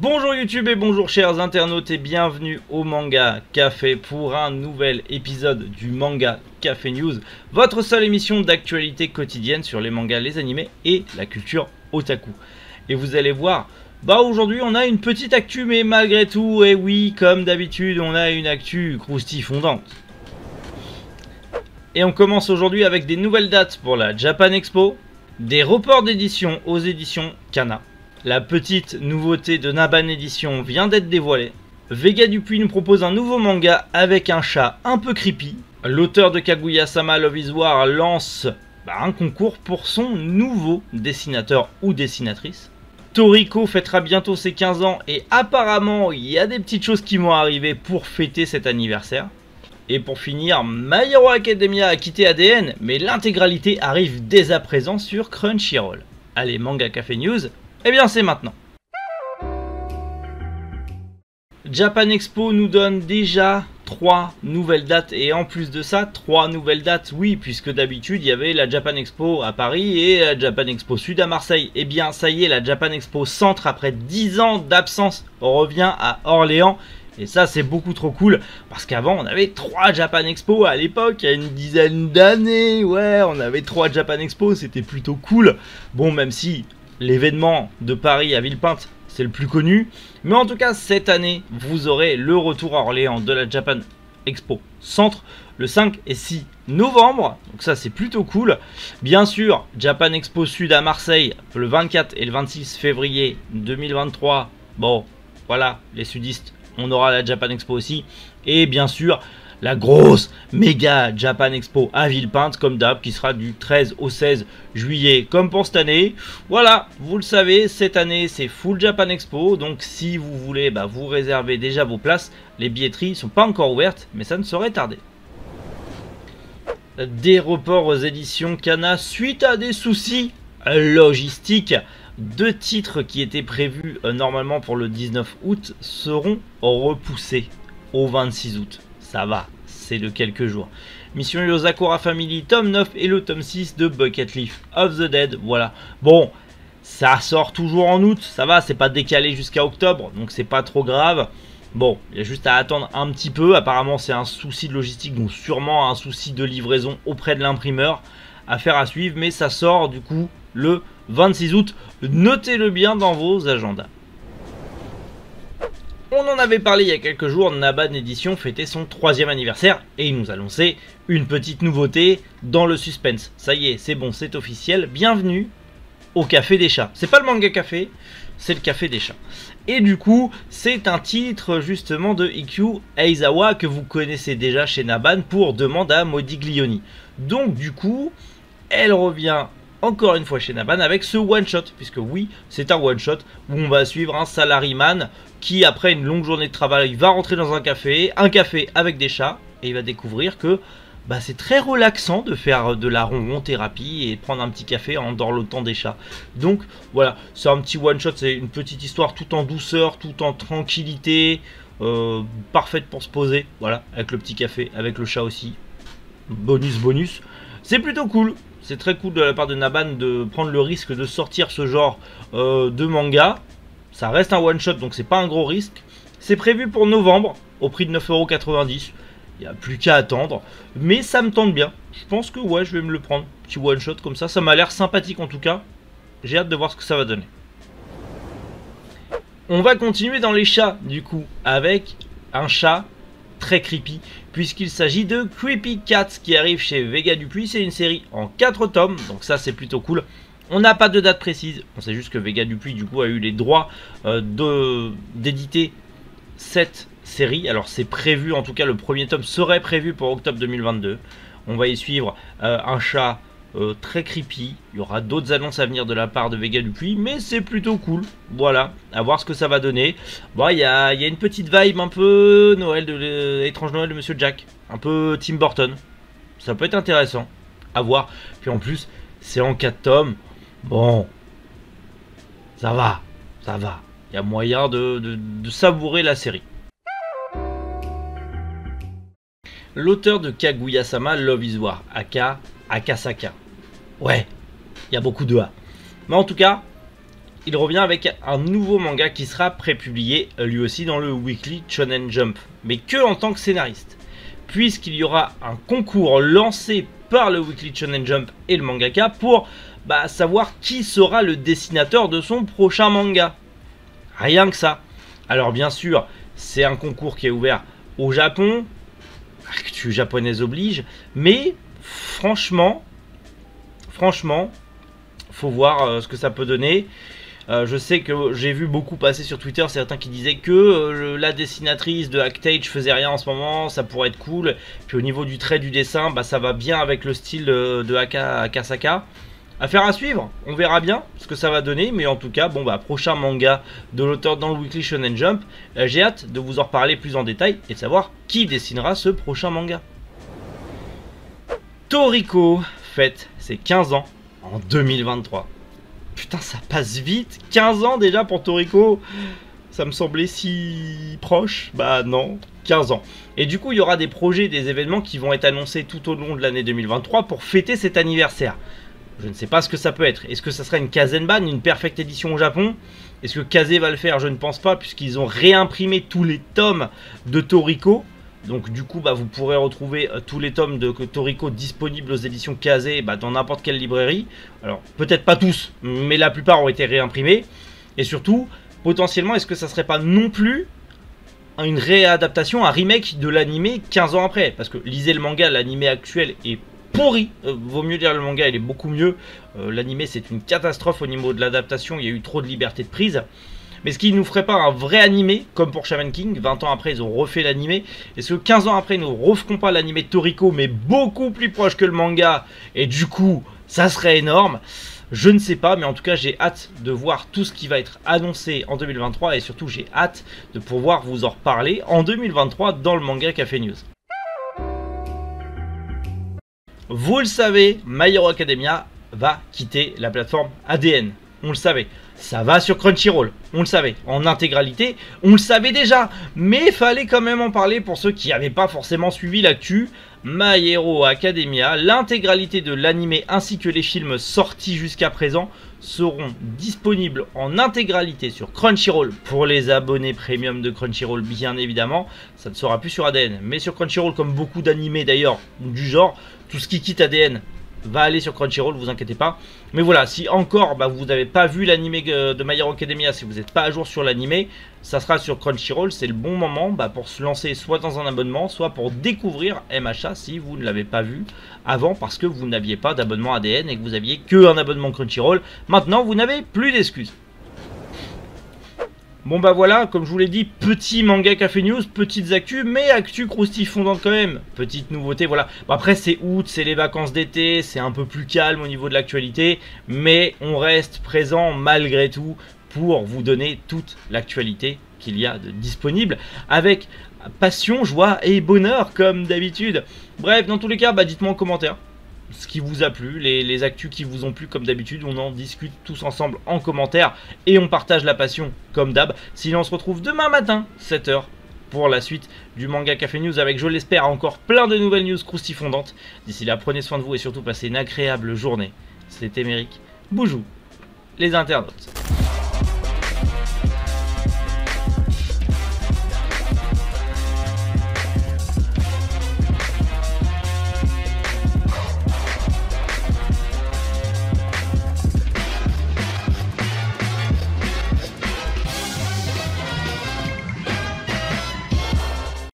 Bonjour YouTube et bonjour chers internautes et bienvenue au Manga Café pour un nouvel épisode du Manga Café News, votre seule émission d'actualité quotidienne sur les mangas, les animés et la culture otaku. Et vous allez voir, aujourd'hui on a une petite actu mais malgré tout, et oui comme d'habitude on a une actu croustifondante. Et on commence aujourd'hui avec des nouvelles dates pour la Japan Expo, des reports d'édition aux éditions Kana. La petite nouveauté de Naban Edition vient d'être dévoilée. Vega Dupuis nous propose un nouveau manga avec un chat un peu creepy. L'auteur de Kaguya-sama Love is War lance un concours pour son nouveau dessinateur ou dessinatrice. Toriko fêtera bientôt ses 15 ans et apparemment il y a des petites choses qui vont arriver pour fêter cet anniversaire. Et pour finir, My Hero Academia a quitté ADN, mais l'intégralité arrive dès à présent sur Crunchyroll. Allez, Manga Café News, eh bien c'est maintenant. Japan Expo nous donne déjà 3 nouvelles dates et en plus de ça 3 nouvelles dates, oui, puisque d'habitude il y avait la Japan Expo à Paris et la Japan Expo Sud à Marseille. Et bien ça y est, la Japan Expo Centre après 10 ans d'absence revient à Orléans. Et ça c'est beaucoup trop cool parce qu'avant on avait 3 Japan Expo à l'époque, il y a une dizaine d'années, ouais, on avait 3 Japan Expo, c'était plutôt cool. Bon, même si l'événement de Paris à Villepinte c'est le plus connu, mais en tout cas cette année vous aurez le retour à Orléans de la Japan Expo Centre le 5 et 6 novembre, donc ça c'est plutôt cool. Bien sûr Japan Expo Sud à Marseille le 24 et le 26 février 2023, bon voilà les sudistes, on aura la Japan Expo aussi, et bien sûr la grosse méga Japan Expo à Villepinte comme d'hab qui sera du 13 au 16 juillet comme pour cette année. Voilà, vous le savez, cette année c'est full Japan Expo, donc si vous voulez vous réservez déjà vos places. Les billetteries sont pas encore ouvertes mais ça ne saurait tarder. Des reports aux éditions Kana suite à des soucis logistiques. 2 titres qui étaient prévus normalement pour le 19 août seront repoussés au 26 août. Ça va, c'est de quelques jours. Mission Yosakura Family tome 9 et le tome 6 de Bucket Leaf of the Dead, voilà. Bon, ça sort toujours en août, ça va, c'est pas décalé jusqu'à octobre, donc c'est pas trop grave. Bon, il y a juste à attendre un petit peu, apparemment c'est un souci de logistique, donc sûrement un souci de livraison auprès de l'imprimeur. Affaire à suivre, mais ça sort du coup le 26 août, notez-le bien dans vos agendas. On en avait parlé il y a quelques jours, Naban Edition fêtait son 3e anniversaire et il nous annonçait une petite nouveauté dans le suspense. Ça y est, c'est bon, c'est officiel, bienvenue au Café des Chats. C'est pas le manga café, c'est le Café des Chats. Et du coup, c'est un titre justement de Ikkyu Aizawa que vous connaissez déjà chez Naban pour Demande à Modiglioni. Donc du coup, elle revient encore une fois chez Naban avec ce one shot, puisque oui c'est un one shot où on va suivre un salaryman qui après une longue journée de travail va rentrer dans un café avec des chats, et il va découvrir que c'est très relaxant de faire de la ronron thérapie et prendre un petit café en dorlotant des chats. Donc voilà, c'est un petit one shot, c'est une petite histoire tout en douceur, tout en tranquillité, parfaite pour se poser, voilà, avec le petit café, avec le chat aussi, bonus, c'est plutôt cool. C'est très cool de la part de Naban de prendre le risque de sortir ce genre de manga. Ça reste un one shot donc c'est pas un gros risque. C'est prévu pour novembre au prix de 9,90 €. Il n'y a plus qu'à attendre. Mais ça me tente bien. Je pense que ouais, je vais me le prendre. Petit one shot comme ça. Ça m'a l'air sympathique en tout cas. J'ai hâte de voir ce que ça va donner. On va continuer dans les chats du coup avec un chat très creepy, puisqu'il s'agit de Creepy Cats qui arrive chez Vega Dupuis. C'est une série en 4 tomes, donc ça c'est plutôt cool. On n'a pas de date précise, on sait juste que Vega Dupuis du coup a eu les droits d'éditer cette série. Alors c'est prévu, en tout cas le premier tome serait prévu pour octobre 2022. On va y suivre un chat très creepy. Il y aura d'autres annonces à venir de la part de Vega Dupuis, mais c'est plutôt cool. Voilà, à voir ce que ça va donner. Bon, il y a une petite vibe un peu Noël de l'étrange Noël de Monsieur Jack, un peu Tim Burton. Ça peut être intéressant à voir. Puis en plus, c'est en 4 tomes. Bon, ça va. Il y a moyen de savourer la série. L'auteur de Kaguya-sama Love is War, aka Akasaka. Ouais, il y a beaucoup de A. Mais en tout cas, il revient avec un nouveau manga qui sera prépublié lui aussi dans le Weekly Shonen Jump, mais que en tant que scénariste, puisqu'il y aura un concours lancé par le Weekly Shonen Jump et le mangaka pour savoir qui sera le dessinateur de son prochain manga. Rien que ça. Alors bien sûr, c'est un concours qui est ouvert au Japon, actu japonaise oblige, mais franchement, faut voir ce que ça peut donner. Je sais que j'ai vu beaucoup passer sur Twitter certains qui disaient que la dessinatrice de Actage faisait rien en ce moment, ça pourrait être cool. Puis au niveau du trait du dessin, ça va bien avec le style de Akasaka. Affaire à suivre, on verra bien ce que ça va donner, mais en tout cas, prochain manga de l'auteur dans le Weekly Shonen Jump. J'ai hâte de vous en reparler plus en détail et de savoir qui dessinera ce prochain manga. Toriko fête ses 15 ans en 2023. Putain, ça passe vite, 15 ans déjà pour Toriko. Ça me semblait si proche, non, 15 ans. Et du coup, il y aura des projets, des événements qui vont être annoncés tout au long de l'année 2023 pour fêter cet anniversaire. Je ne sais pas ce que ça peut être. Est-ce que ça sera une Kazenban, une Perfect Edition au Japon? Est-ce que Kaze va le faire? Je ne pense pas, puisqu'ils ont réimprimé tous les tomes de Toriko. Donc du coup, vous pourrez retrouver tous les tomes de Toriko disponibles aux éditions Kaze dans n'importe quelle librairie. Alors, peut-être pas tous, mais la plupart ont été réimprimés. Et surtout, potentiellement, est-ce que ça serait pas non plus une réadaptation, un remake de l'animé 15 ans après? Parce que lisez le manga, l'animé actuel est pourri, vaut mieux lire le manga, il est beaucoup mieux. L'animé c'est une catastrophe au niveau de l'adaptation, il y a eu trop de liberté de prise. Mais ce qui ne nous ferait pas un vrai animé, comme pour Shaman King, 20 ans après ils ont refait l'animé. Est-ce que 15 ans après ils ne referont pas l'animé de Toriko, mais beaucoup plus proche que le manga, et du coup ça serait énorme? Je ne sais pas, mais en tout cas j'ai hâte de voir tout ce qui va être annoncé en 2023, et surtout j'ai hâte de pouvoir vous en reparler en 2023 dans le Manga Café News. Vous le savez, My Hero Academia va quitter la plateforme ADN. On le savait. Ça va sur Crunchyroll. On le savait. En intégralité, on le savait déjà. Mais il fallait quand même en parler pour ceux qui n'avaient pas forcément suivi l'actu. My Hero Academia, l'intégralité de l'animé ainsi que les films sortis jusqu'à présent seront disponibles en intégralité sur Crunchyroll pour les abonnés premium de Crunchyroll, bien évidemment. Ça ne sera plus sur ADN, mais sur Crunchyroll, comme beaucoup d'animés d'ailleurs du genre, tout ce qui quitte ADN va aller sur Crunchyroll, vous inquiétez pas. Mais voilà, si encore vous n'avez pas vu l'animé de My Hero Academia, si vous n'êtes pas à jour sur l'animé, ça sera sur Crunchyroll. C'est le bon moment pour se lancer soit dans un abonnement, soit pour découvrir MHA si vous ne l'avez pas vu avant, parce que vous n'aviez pas d'abonnement ADN et que vous aviez que un abonnement Crunchyroll. Maintenant vous n'avez plus d'excuses. Bon voilà, comme je vous l'ai dit, petit manga café news, petites actus, mais actus croustillantes quand même. Petite nouveauté, voilà. Après c'est août, c'est les vacances d'été, c'est un peu plus calme au niveau de l'actualité, mais on reste présent malgré tout pour vous donner toute l'actualité qu'il y a de disponible, avec passion, joie et bonheur comme d'habitude. Bref, dans tous les cas, dites-moi en commentaire ce qui vous a plu, les actus qui vous ont plu comme d'habitude. On en discute tous ensemble en commentaire et on partage la passion comme d'hab. Sinon on se retrouve demain matin 7 h pour la suite du Manga Café News avec, je l'espère, encore plein de nouvelles news croustifondantes. D'ici là, prenez soin de vous et surtout passez une agréable journée. C'était Émeric. Boujou les internautes.